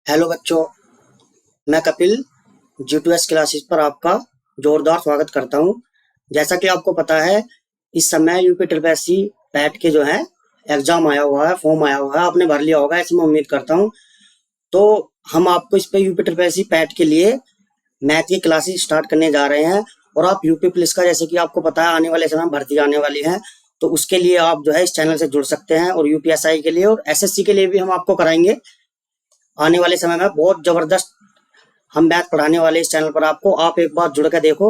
Hello बच्चों, मैं Kapil G2S classes पर आपका जोरदार स्वागत करता हूं। जैसा कि आपको पता है, इस समय UP triple S C PET के जो है एग्जाम आया हुआ है, फॉर्म आया हुआ है, आपने भर लिया होगा ऐसी मैं उम्मीद करता हूं। तो हम आपको इस पे UP triple S C PET के लिए मैथ की क्लासेस स्टार्ट करने जा रहे हैं। और आप यूपी पुलिस का, जैसे कि आपको पता है, आने वाले समय भर्ती आने वाली है, तो उसके लिए आप जो है इस चैनल से जुड़ सकते हैं। और यूपीएसआई के लिए और एसएससी के लिए भी हम आपको कराएंगे आने वाले समय में। बहुत जबरदस्त हम मैथ पढ़ाने वाले इस चैनल पर आपको, आप एक बार जुड़ कर देखो।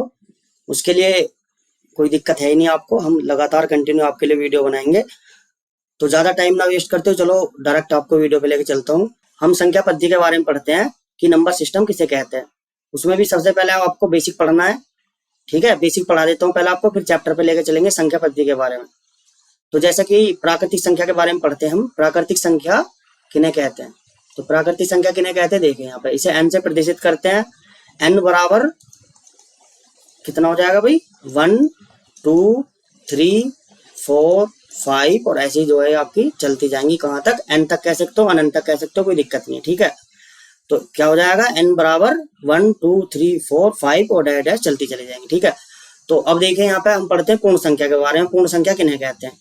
उसके लिए कोई दिक्कत है ही नहीं आपको, हम लगातार कंटिन्यू आपके लिए वीडियो बनाएंगे। तो ज्यादा टाइम ना वेस्ट करते हो, चलो डायरेक्ट आपको वीडियो पे लेके चलता हूँ। हम संख्या पद्धति के बारे में पढ़ते हैं कि नंबर सिस्टम किसे कहते हैं। उसमें भी सबसे पहले आपको बेसिक पढ़ना है, ठीक है। बेसिक पढ़ा देता हूँ पहले आपको, फिर चैप्टर पे लेके चलेंगे संख्या पद्धति के बारे में। तो जैसा कि प्राकृतिक संख्या के बारे में पढ़ते हैं हम, प्राकृतिक संख्या किन्हें कहते हैं। तो प्राकृतिक संख्या किन्हें कहते हैं, देखिए यहाँ पे इसे n से प्रदर्शित करते हैं। n बराबर कितना हो जाएगा भाई, 1 2 3 4 5 और ऐसे ही जो है आपकी चलती जाएंगी। कहाँ तक, n तक कह सकते हो, अनंत तक कह सकते हो, कोई दिक्कत नहीं है, ठीक है। तो क्या हो जाएगा, n बराबर 1 2 3 4 5 और डैश डैश चलती चली जाएंगी, ठीक है। तो अब देखिए यहाँ पे हम पढ़ते हैं पूर्ण संख्या के बारे में। पूर्ण संख्या किन्हें कहते हैं,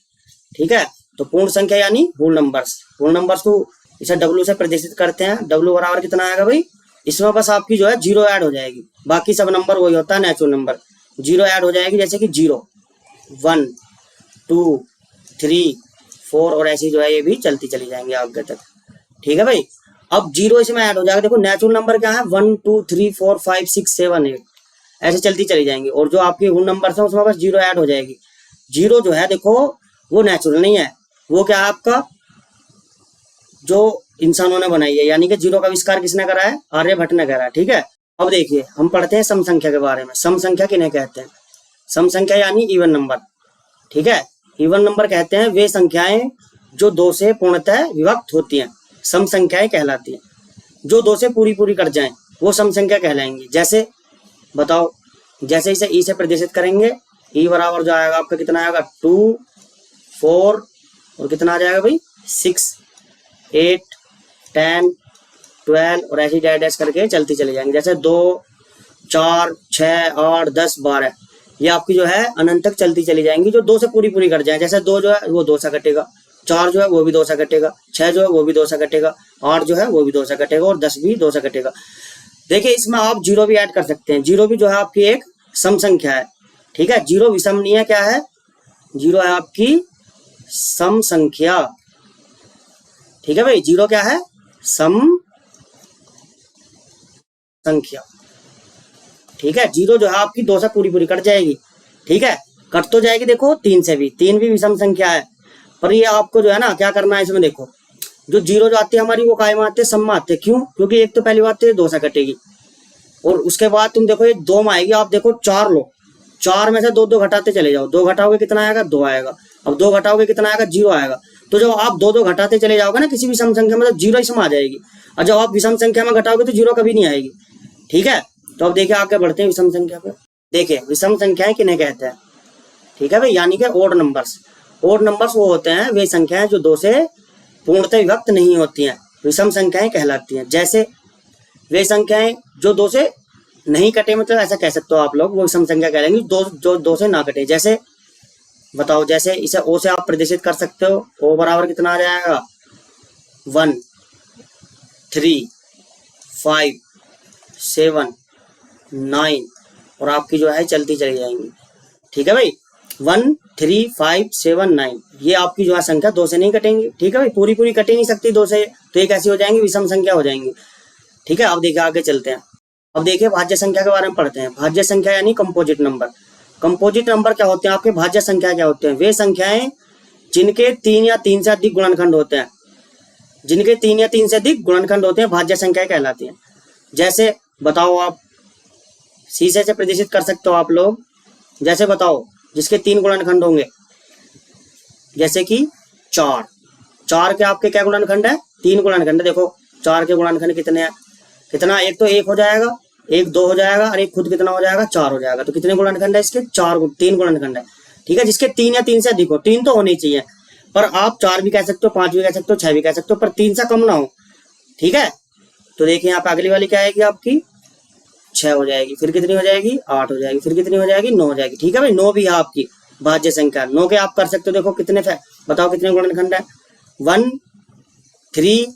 ठीक है। तो पूर्ण संख्या यानी होल नंबर्स। होल नंबर्स को इसे W से प्रदर्शित करते हैं। W बराबर कितना आएगा भाई, इसमें बस आपकी जो है जीरो ऐड हो जाएगी, बाकी सब नंबर वही होता है, नेचुरल नंबर। जीरो ऐड हो जाएगी, जैसे कि 0 1 2 3 4 और ऐसी जो है ये भी चलती चली जाएंगी आगे तक, ठीक है भाई। अब जीरो इसमें ऐड हो जाएगा। देखो नेचुरल नंबर क्या है, 1 2 3 4 5 6 7 8 ऐसे चलती चली जाएंगी। और जो आपकी होल नंबर है उसमें बस जीरो ऐड हो जाएगी। जीरो जो है देखो वो नेचुरल नहीं है, वो क्या है आपका जो इंसानों ने बनाई है, यानी कि जीरो का आविष्कार किसने करा है, आर्यभट्ट ने करा है, ठीक है। अब देखिए हम पढ़ते हैं सम संख्या के बारे में। सम संख्या किन्हें कहते हैं, सम संख्या यानी इवन नंबर, ठीक है। इवन नंबर कहते हैं वे संख्याएं जो दो से पूर्णतः विभक्त होती हैं, सम संख्याएं कहलाती हैं। जो दो से पूरी पूरी कट जाएं वो सम संख्या कहलाएंगी। जैसे बताओ, जैसे इसे ई से प्रदर्शित करेंगे, ई बराबर जो आएगा आपका कितना आएगा, 2 4 और कितना आ जाएगा भाई 6 8 10 12 और ऐसी डैश डैश करके चलती चली जाएंगी। जैसे 2 4 6 8 10 12 ये आपकी जो है अनंत तक चलती चली जाएंगी, जो दो से पूरी पूरी कट जाए। जैसे 2 जो है वो 2 से कटेगा, 4 जो है वो भी 2 से कटेगा, 6 जो है वो भी 2 से कटेगा, 8 जो है वो भी 2 से कटेगा और 10 भी 2 से कटेगा। देखिए इसमें आप जीरो भी ऐड कर सकते हैं। जीरो भी जो है आपकी एक सम संख्या है, ठीक है। जीरो विषम नहीं है, क्या है, जीरो है आपकी सम संख्या, ठीक है भाई। जीरो क्या है, सम संख्या, ठीक है। जीरो जो है आपकी 2 से पूरी पूरी कट जाएगी, ठीक है। कट तो जाएगी, देखो 3 से भी, 3 भी विषम संख्या है। पर ये आपको जो है ना क्या करना है इसमें, देखो जो जीरो जो आती है हमारी वो कायम आते हैं, सम में आते हैं। क्यों, क्योंकि एक तो पहली बात तो 2 से कटेगी और उसके बाद तुम देखो ये 2 में आएगी। आप देखो 4 लो, 4 में से 2 2 घटाते चले जाओ, 2 घटाओगे कितना आएगा, 2 आएगा। अब 2 घटाओगे कितना आएगा, 0 आएगा। तो जब आप 2 2 घटाते चले जाओगे ना किसी भी सम संख्या में, तो जीरो इसमें आ जाएगी। और जब आप विषम संख्या में घटाओगे तो जीरो कभी नहीं आएगी, ठीक है। तो अब देखिए आगे बढ़ते हैं विषम संख्या पर। देखिए विषम संख्याएं किन्हें कहते हैं, ठीक है भाई, यानी कि ओड नंबर्स। ओड नंबर्स वो होते हैं वे संख्याएं जो 2 से पूर्णतः विभक्त नहीं होती हैं, विषम संख्याएं कहलाती हैं। जैसे वे संख्याएं जो 2 से नहीं कटे, मतलब ऐसा कह सकते हो आप लोग, वो विषम संख्या कहलाएंगी जो 2 से ना कटे। जैसे बताओ, जैसे इसे ओ से आप प्रदर्शित कर सकते हो। ओ बराबर कितना आ जाएगा, 1 3 5 7 9 और आपकी जो है चलती चली जाएंगी, ठीक है भाई। 1 3 5 7 9 ये आपकी जो है संख्या 2 से नहीं कटेंगी, ठीक है भाई। पूरी पूरी कट ही नहीं सकती 2 से, तो ये कैसी हो जाएंगी, विषम संख्या हो जाएंगी, ठीक है। अब देखिए आगे चलते हैं। अब देखिए भाज्य संख्या के बारे में पढ़ते हैं। भाज्य संख्या यानी कंपोजिट नंबर। कंपोजिट नंबर क्या होते हैं आपके, भाज्य संख्या क्या होते हैं, वे संख्याएं जिनके 3 या 3 से अधिक गुणनखंड होते हैं, जिनके 3 या 3 से अधिक गुणनखंड होते हैं भाज्य संख्याएं कहलाती हैं। जैसे बताओ, आप शीशे से प्रदर्शित कर सकते हो आप लोग। जैसे बताओ जिसके 3 गुणनखंड होंगे, जैसे कि 4 4 के आपके क्या गुणनखंड है, 3 गुणनखंड है। देखो 4 के गुणनखंड कितने हैं, कितना, एक तो 1 हो जाएगा, एक 2 हो जाएगा और एक खुद कितना हो जाएगा, 4 हो जाएगा। तो कितने गुणनखंड है इसके, 3 गुणनखंड है, ठीक है। जिसके 3 या 3 से अधिक हो, 3 तो होने चाहिए, पर आप 4 भी कह सकते हो, 5 भी कह सकते हो, 6 भी कह सकते हो, पर 3 से कम ना हो, ठीक है। तो देखिए यहाँ पे अगली वाली क्या आएगी आपकी 6 हो जाएगी, फिर कितनी हो जाएगी 8 हो जाएगी, फिर कितनी हो जाएगी 9 हो जाएगी। ठीक है भाई, 9 भी है आपकी भाज्य संख्या। 9 के आप कर सकते हो, देखो कितने बताओ कितने गुणनखंड है 1 3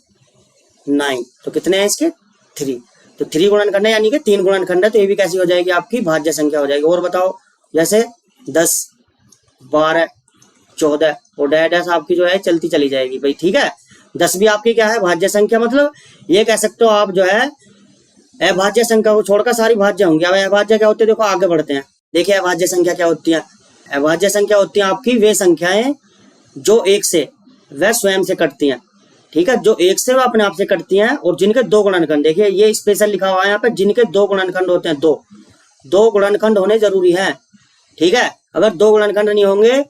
9, तो कितने हैं इसके 3, तो 3 गुणनखंड है यानी कि 3 गुणनखंड है, तो ये भी कैसी हो जाएगी आपकी भाज्य संख्या हो जाएगी। और बताओ जैसे 10 12 14 और डैश आपकी जो है चलती चली जाएगी भाई। ठीक है, 10 भी आपकी क्या है भाज्य संख्या, मतलब ये कह सकते हो आप जो है अभाज्य संख्या को छोड़कर सारी भाज्य होंगी। अब अभाज्य क्या होती है, देखो आगे बढ़ते हैं। देखिए अभाज्य संख्या क्या होती है। अभाज्य संख्या होती है आपकी वे संख्याएं जो एक से वह स्वयं से कटती हैं। ठीक है, जो एक से वह अपने आप से कटती हैं और जिनके 2 गुणनखंड, देखिए ये स्पेशल लिखा हुआ है यहाँ पे, जिनके 2 गुणनखंड होते हैं, 2 गुणनखंड होने जरूरी है। ठीक है, अगर 2 गुणनखंड नहीं होंगे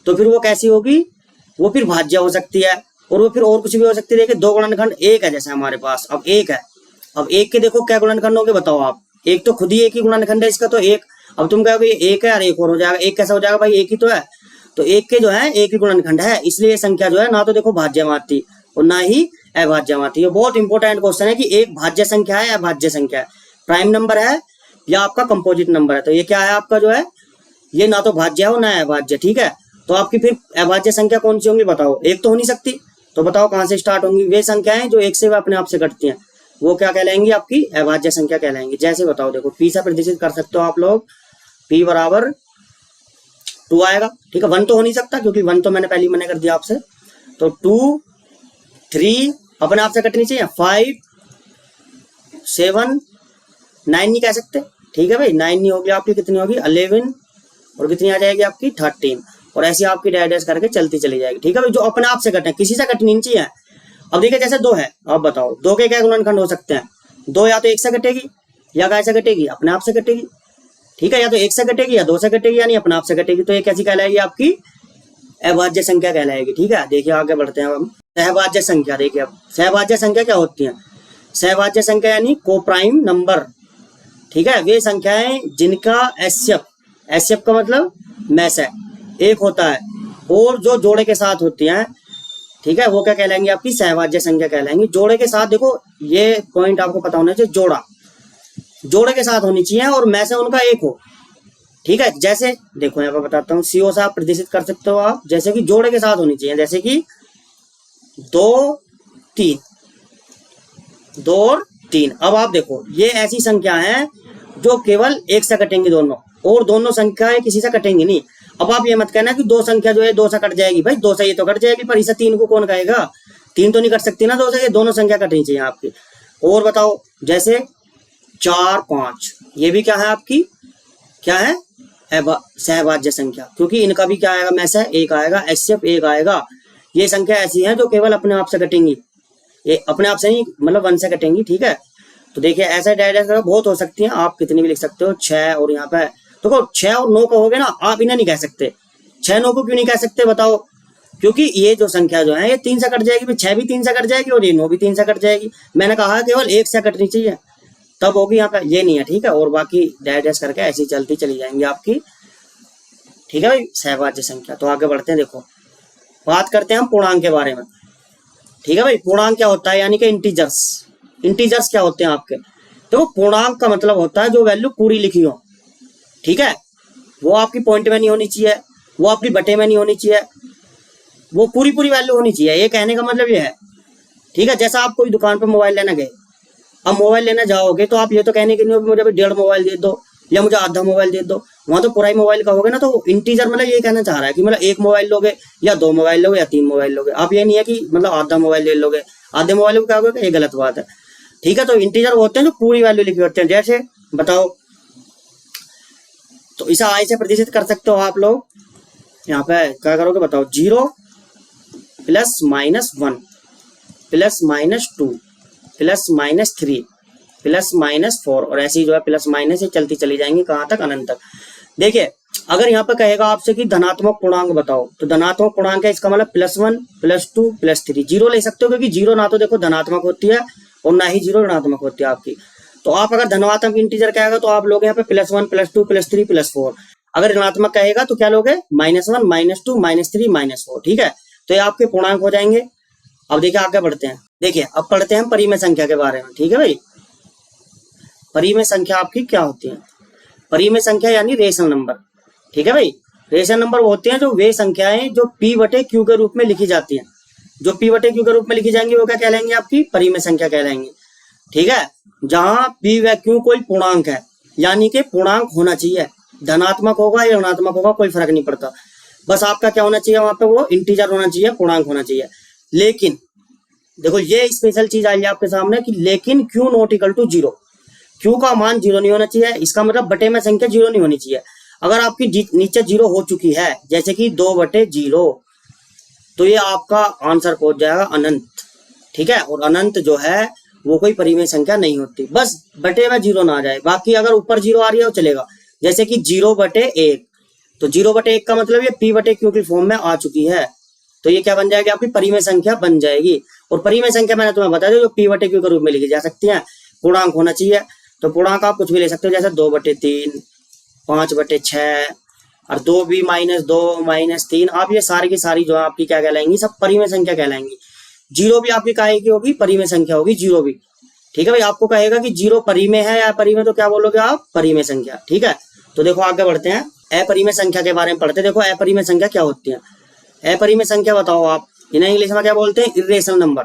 तो फिर वो कैसी होगी, वो फिर भाज्य हो सकती है, और वो फिर और कुछ भी हो सकती है। देखिए 2 गुणनखंड एक है जैसे हमारे पास, अब एक है, अब एक के देखो क्या गुणनखंड होंगे बताओ आप, एक तो खुद ही एक ही गुणनखंड है इसका, तो एक, अब तुम कहोगे एक है और एक और हो जाएगा, एक कैसा हो जाएगा भाई, एक ही तो है, तो एक के जो है एक ही गुणनखंड है, इसलिए ये संख्या जो है ना तो देखो भाज्य में आती और ना ही अभाज्य में आती है। बहुत इंपॉर्टेंट क्वेश्चन है कि एक भाज्य संख्या है या अभाज्य संख्या है, प्राइम नंबर है या आपका कंपोजिट नंबर है, तो ये क्या है आपका जो है, ये ना तो भाज्य हो ना अभाज्य। ठीक है, तो आपकी फिर अभाज्य संख्या कौन सी होंगी बताओ, एक तो हो नहीं सकती, तो बताओ कहां से स्टार्ट होंगी, वे संख्याएं जो एक से वह अपने आप से कटती हैं, वो क्या कहलाएंगी आपकी अभाज्य संख्या कहलाएंगी। जैसे बताओ देखो पी से प्रदर्शित कर सकते हो आप लोग, पी बराबर 2 आएगा। ठीक है, 1 तो हो नहीं सकता क्योंकि 1 तो मैंने पहले मना कर दिया आपसे, तो 2 3 अपने आप से कटनी चाहिए, 5 7 9 नहीं कह सकते। ठीक है भाई, 9 नहीं होगी आपकी, कितनी होगी 11 और कितनी आ जाएगी आपकी 13, और ऐसी आपकी डैश करके चलती चली जाएगी। ठीक है भाई, जो अपने आप से कटे, किसी से कटनी नहीं चाहिए। अब देखिए जैसे 2 है, अब बताओ 2 के क्या गुणनखंड हो सकते हैं, 2 या तो 1 से कटेगी या कैसे कटेगी, अपने आप से कटेगी। ठीक है, या तो 1 से कटेगी या 2 से कटेगी, यानी अपने आप से कटेगी, तो ये कैसी कहलाएगी आपकी अभाज्य संख्या कहलाएगी। ठीक है, देखिए आगे बढ़ते हैं हम सहभाज्य संख्या। देखिए अब सहभाज्य संख्या क्या होती है, सहभाज्य संख्या यानी को प्राइम नंबर। ठीक है, वे संख्याएं जिनका एस्यप का मतलब में से एक होता है और जो जोड़े के साथ होती हैं, ठीक है, वो क्या कहलाएंगे आपकी सहभाज्य संख्या कहलाएंगी। जोड़े के साथ, देखो ये पॉइंट आपको पता होना चाहिए, जोड़े के साथ होनी चाहिए और में से उनका एक हो। ठीक है, जैसे देखो यहाँ पर बताता हूँ, सीओ से आप प्रदर्शित कर सकते हो आप, जैसे कि जोड़े के साथ होनी चाहिए, जैसे कि 2 और 3। अब आप देखो ये ऐसी संख्या है जो केवल एक से कटेंगी दोनों, और दोनों संख्याएं किसी से कटेंगी नहीं। अब आप ये मत कहना कि 2 संख्या जो है 2 से कट जाएगी, भाई 2 से ये तो कट जाएगी, पर इसे 3 को कौन कहेगा, 3 तो नहीं कट सकती ना 2 से, ये दोनों संख्या कटनी चाहिए आपकी। और बताओ जैसे 4 5, ये भी क्या है आपकी, क्या है सहभाज्य संख्या, क्योंकि इनका भी क्या आएगा, में से एक आएगा, एस्यप एक आएगा। ये संख्या ऐसी है जो केवल अपने आप से कटेंगी, ये अपने आप से नहीं मतलब 1 से कटेंगी। ठीक है, तो देखिए ऐसा डायरेक्ट बहुत हो सकती है, आप कितनी भी लिख सकते हो। 6 और यहाँ पे देखो 6 और 9 कहोगे ना, आप इन्हें नहीं कह सकते। 6 9 को क्यों नहीं कह सकते बताओ, क्योंकि ये जो संख्या जो है ये 3 से कट जाएगी, 6 भी 3 से कट जाएगी और ये 9 भी 3 से कट जाएगी। मैंने कहा केवल 1 से कटनी चाहिए तब होगी, यहाँ पे ये नहीं है। ठीक है, और बाकी डैश करके ऐसी चलती चली जाएंगी आपकी। ठीक है भाई, सहभाज्य संख्या। तो आगे बढ़ते हैं, देखो बात करते हैं हम पूर्णांक के बारे में। ठीक है भाई, पूर्णांक क्या होता है, यानी कि इंटीजर्स क्या होते हैं आपके। तो पूर्णांक का मतलब होता है जो वैल्यू पूरी लिखी हो। ठीक है, वो आपकी पॉइंट में नहीं होनी चाहिए, वो आपकी बटे में नहीं होनी चाहिए, वो पूरी वैल्यू होनी चाहिए। ये कहने का मतलब ये है। ठीक है, जैसा आप कोई दुकान पर मोबाइल लेना गए, अब मोबाइल लेना जाओगे तो आप ये तो कहने के नहीं हो मुझे 1.5 मोबाइल दे दो या मुझे आधा मोबाइल दे दो, वहां तो पूरा ही मोबाइल कहोगे ना। तो इंटीजर मतलब ये कहना चाह रहा है कि मतलब 1 मोबाइल लोगे या 2 मोबाइल लोगे या 3 मोबाइल लोगे, आप ये नहीं है कि मतलब आधा मोबाइल ले लोगे, आधे मोबाइल को क्या होगा, ये गलत बात है। ठीक है, तो इंटीजर होते हैं जो पूरी वैल्यू लिखी होते हैं। जैसे बताओ, तो इसे आई से प्रदर्शित कर सकते हो आप लोग। यहाँ पे क्या करोगे बताओ, 0 plus minus 1 plus minus 2 plus minus 3 plus minus 4, और ऐसी जो है प्लस माइनस से चलती चली जाएंगी कहाँ तक, अनंत तक। देखिए अगर यहाँ पे कहेगा आपसे कि धनात्मक पूर्णांक बताओ, तो धनात्मक पूर्णांक है, इसका मतलब +1 +2 +3। 0 ले सकते हो क्योंकि 0 ना तो देखो धनात्मक होती है और ना ही 0 ऋणात्मक होती है आपकी। तो आप अगर धनात्मक इंटीजर कहेगा तो आप लोग यहाँ पे +1 +2 +3 +4। अगर ऋणात्मक कहेगा तो क्या लोगे, -1 -2 -3 -4। ठीक है, तो ये आपके पूर्णांक हो जाएंगे। अब देखिए आगे बढ़ते हैं। देखिए अब पढ़ते हैं परिमेय संख्या के बारे में। ठीक है भाई, परिमेय संख्या आपकी क्या होती है? परिमेय संख्या यानी रेशनल नंबर। ठीक है भाई, रेशनल नंबर वो होते हैं जो वे संख्याएं जो p बटे q के रूप में लिखी जाती हैं। जो p बटे q के रूप में लिखी जाएंगी वो क्या कहलाएंगी? आपकी परिमेय संख्या कहलाएंगी। ठीक है, जहां p व q कोई पूर्णांक है, यानी कि पूर्णांक होना चाहिए, धनात्मक होगा या ऋणात्मक होगा कोई फर्क नहीं पड़ता, बस आपका क्या होना चाहिए वहां पे? वो इंटीजर होना चाहिए, पूर्णांक होना चाहिए। लेकिन देखो ये स्पेशल चीज आई है आपके सामने कि लेकिन q not equal to 0, q का मान 0 नहीं होना चाहिए। इसका मतलब बटे में संख्या 0 नहीं होनी चाहिए। अगर आपकी नीचे 0 हो चुकी है, जैसे कि 2/0, तो ये आपका आंसर पहुंच जाएगा अनंत। ठीक है, और अनंत जो है वो कोई परिमेय संख्या नहीं होती, बस बटे में 0 ना आ जाए। बाकी अगर ऊपर 0 आ रही है वो चलेगा, जैसे कि 0/1, तो 0/1 का मतलब ये p बटे q की फॉर्म में आ चुकी है, तो ये क्या बन जाएगी? आपकी परिमेय संख्या बन जाएगी। और परिमेय संख्या मैंने तुम्हें बता दिया जो p बटे q के रूप में लिखी जा सकती है, पूर्णांक होना चाहिए। तो पूर्णांक आप कुछ भी ले सकते हो, जैसे 2/3, 5/6 और 2b - 2 - 3, आप ये सारी की सारी जो आपकी क्या कहलाएंगी? सब परिमेय संख्या कहलाएंगी। 0 भी आपकी काहे की होगी? परिमेय संख्या होगी 0 भी। ठीक है भाई, आपको कहेगा कि 0 परिमेय है या परिमेय, तो क्या बोलोगे आप? परिमेय संख्या। ठीक है, तो देखो आगे बढ़ते हैं, अपरिमेय संख्या के बारे में पढ़ते हैं। देखो अपरिमेय संख्या क्या होती है? अपरिमेय संख्या बताओ आप, इन्हें इंग्लिश में क्या बोलते हैं? Irrational number.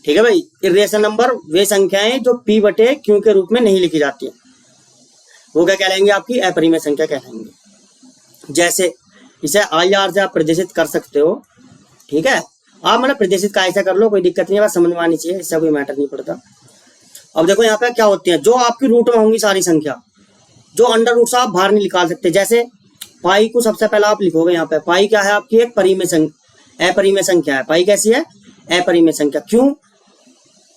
ठीक है भाई, इर्रेशनल नंबर वे संख्याएं जो p बटे q के रूप में नहीं लिखी जाती है, वो क्या कहलाएंगे? आपकी अपरिमेय संख्या कहलाएंगे। जैसे इसे IR से आप प्रदर्शित कर सकते हो। ठीक है, आप मतलब प्रदर्शित का ऐसा कर लो, कोई दिक्कत नहीं है, बस समझ में आनी चाहिए, इससे कोई मैटर नहीं पड़ता। अब देखो यहाँ पे क्या होती है, जो आपकी रूट में होंगी सारी संख्या, जो अंडर रूट से आप बाहर नहीं निकाल सकते। जैसे पाई को सबसे पहले आप लिखोगे यहाँ पे, पाई क्या है? आपकी एक परिमेय संख्या, अपरिमेय संख्या है। पाई कैसी है? अपरिमेय संख्या। क्यों?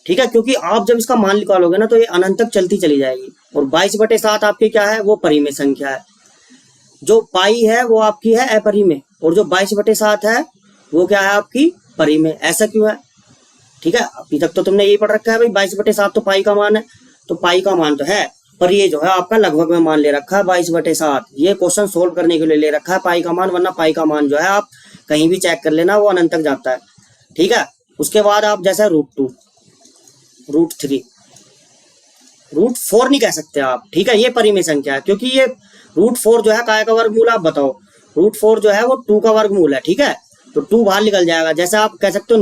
ठीक है, क्योंकि आप जब इसका मान निकालोगे ना तो ये अनंत तक चलती चली जाएगी। और 22/7 आपकी क्या है? वो परिमेय संख्या है। जो पाई है वो आपकी है अपरिमेय, और जो 22/7 है वो क्या है? आपकी परिमेय। ऐसा क्यों है? ठीक है, अभी तक तो तुमने यही पढ़ रखा है भाई 22/7 तो पाई का मान है, तो पाई का मान तो है, पर ये जो है आपका लगभग में मान ले रखा है 22/7। ये क्वेश्चन सोल्व करने के लिए ले रखा है पाई का मान, वरना पाई का मान जो है आप कहीं भी चेक कर लेना, वो अनंत तक जाता है। ठीक है, उसके बाद आप जैसे √2, √3, √4 नहीं कह सकते आप। ठीक है, ये परिमेय संख्या है, क्योंकि ये √4 जो है काय का वर्गमूल? आप बताओ, √4 जो है वो 2 का वर्गमूल है। ठीक है, तो 2 बाहर निकल जाएगा। जैसे आप कह सकते हो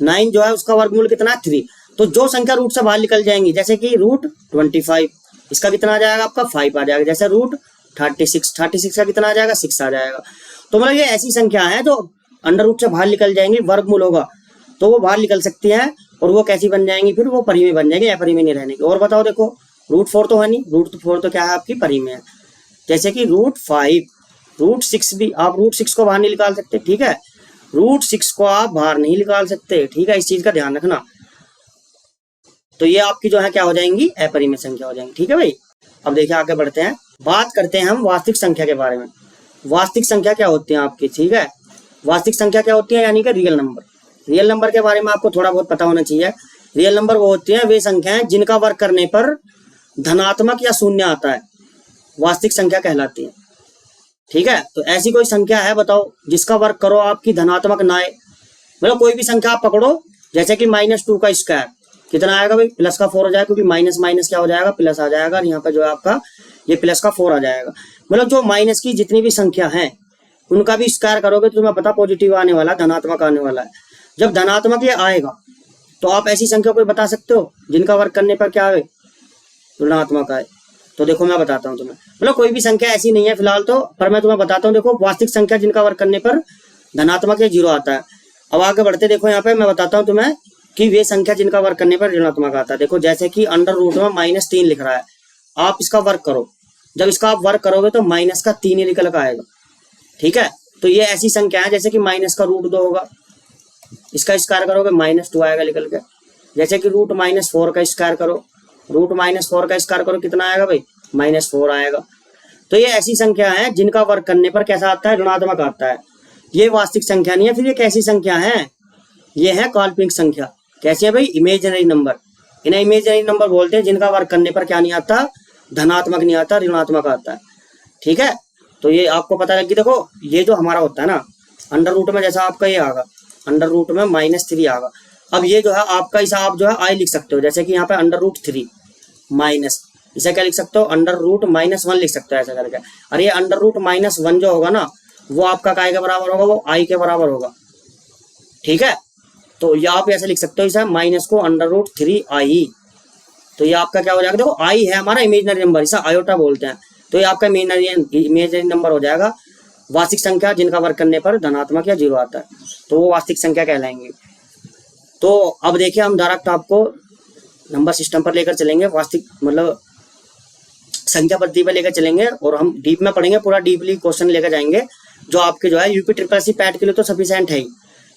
9 जो है उसका वर्गमूल कितना है? 3। तो जो संख्या रूट से बाहर निकल जाएंगी, जैसे कि √25, इसका कितना आ जाएगा? आपका 5 आ जाएगा। जैसे √36 का कितना आ जाएगा? 6 आ जाएगा। तो मतलब ये ऐसी संख्या है जो अंडर रूट से बाहर निकल जाएंगी, वर्गमूल होगा तो वो बाहर निकल सकती हैं, और वो कैसी बन जाएंगी? फिर वो परिमेय बन जाएंगे, अपरिमेय नहीं रहने की। और बताओ, देखो √4 तो है नहीं, √4 तो क्या है? आपकी परिमेय है। जैसे कि √5, √6 भी आप √6 को बाहर नहीं निकाल सकते। ठीक है, √6 को आप बाहर नहीं निकाल सकते। ठीक है, इस चीज का ध्यान रखना। तो ये आपकी जो है क्या हो जाएंगी? अपरिमेय संख्या हो जाएंगी। ठीक है भाई, अब देखिए आगे बढ़ते हैं, बात करते हैं हम वास्तविक संख्या के बारे में। वास्तविक संख्या क्या होती है आपकी? ठीक है, वास्तविक संख्या क्या होती है? यानी कि रियल नंबर। रियल नंबर के बारे में आपको थोड़ा बहुत पता होना चाहिए। रियल नंबर वो होती है वे संख्याएं जिनका वर्ग करने पर धनात्मक या शून्य आता है, वास्तविक संख्या कहलाती है। ठीक है, तो ऐसी कोई संख्या है बताओ जिसका वर्ग करो आपकी धनात्मक ना आए? मतलब कोई भी संख्या आप पकड़ो, जैसे कि -2 का स्क्वायर कितना आएगा भाई? प्लस का 4 हो जाएगा, क्योंकि माइनस माइनस क्या हो जाएगा? प्लस आ जाएगा। और यहाँ पे जो है आपका ये प्लस का 4 आ जाएगा। मतलब जो माइनस की जितनी भी संख्या है उनका भी स्क्वायर करोगे तो तुम्हें पता पॉजिटिव आने वाला, धनात्मक आने वाला है। जब धनात्मक ये आएगा तो आप ऐसी संख्या कोई बता सकते हो जिनका वर्ग करने पर क्या आए? ऋणात्मक आए। तो देखो मैं बताता हूँ तुम्हें, मतलब कोई भी संख्या ऐसी नहीं है फिलहाल तो, पर मैं तुम्हें बताता हूँ। देखो वास्तविक संख्या जिनका वर्ग करने पर धनात्मक या 0 आता है। अब आगे बढ़ते, देखो यहाँ पे मैं बताता हूँ तुम्हें कि वे संख्या जिनका वर्ग करने पर ऋणात्मक आता है। देखो जैसे कि अंडर रूट में -3 लिख रहा है, आप इसका वर्ग करो, जब इसका आप वर्ग करोगे तो माइनस का 3 ही निकल कर आएगा। ठीक है, तो ये ऐसी संख्या है, जैसे कि माइनस का √2 होगा, इसका स्क्वायर करोगे -2 आएगा निकल के। जैसे कि √-4 का स्क्वायर करो, √-4 का स्क्वायर करो, कितना आएगा भाई? -4 आएगा। तो ये ऐसी संख्या है जिनका वर्ग करने पर कैसा आता है? ऋणात्मक आता है। ये वास्तविक संख्या नहीं है। फिर ये कैसी संख्या है? ये है काल्पनिक संख्या। कैसी है भाई? Imaginary number. इन्हें इमेजिनरी नंबर बोलते हैं जिनका वर्ग करने पर क्या नहीं आता? धनात्मक नहीं आता, ऋणात्मक आता है। ठीक है, तो ये आपको पता लग गया। देखो ये जो हमारा होता है ना अंडर रूट में, जैसा आपका ये आगा, अंडर रूट में -3 आएगा। अब ये जो है आपका इसे आप जो है आई लिख सकते हो, जैसे कि यहाँ पे अंडर रूट 3 माइनस, इसे क्या लिख सकते हो, अंडर रूट -1 लिख सकते हो ऐसा करके। और ये अंडर रूट -1 जो होगा ना वो आपका काय के बराबर होगा, वो आई के बराबर होगा। ठीक है, तो ये आप ऐसे लिख सकते हो इसे माइनस को अंडर रूट 3 आई। तो ये आपका क्या हो जाएगा, देखो आई है हमारा इमेजिनरी नंबर, इसे आयोटा बोलते हैं। तो ये आपका इमेजिनरी नंबर हो जाएगा। वास्तविक संख्या जिनका वर्ग करने पर धनात्मक या 0 आता है तो वो वास्तविक संख्या कहलाएंगे। तो अब देखिए हम डायरेक्ट आपको नंबर सिस्टम पर लेकर चलेंगे, वास्तविक मतलब संख्या पद्धति पर लेकर चलेंगे और हम डीप में पढ़ेंगे, पूरा डीपली क्वेश्चन लेकर जाएंगे जो आपके जो है यूपी ट्रिपल सी पैट के लिए तो सफिशिएंट है ही।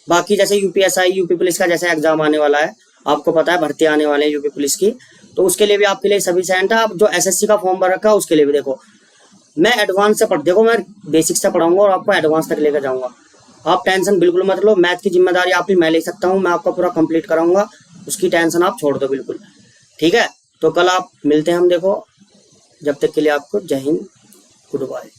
बाकी जैसे यूपीएसआई यूपी पुलिस का जैसे एग्जाम आने वाला है, आपको पता है भर्ती आने वाले हैं यूपी पुलिस की, तो उसके लिए भी आपके लिए सफिशिएंट है। आप जो एसएससी का फॉर्म भर रखा है उसके लिए भी देखो मैं एडवांस से देखो मैं बेसिक से पढ़ाऊंगा और आपको एडवांस तक लेकर जाऊंगा। आप टेंशन बिल्कुल मत लो, मैथ की जिम्मेदारी आप ही मैं ले सकता हूँ, मैं आपका पूरा कंप्लीट कराऊंगा, उसकी टेंशन आप छोड़ दो बिल्कुल। ठीक है, तो कल आप मिलते हैं हम, देखो जब तक के लिए आपको जय हिंद, गुड बाय।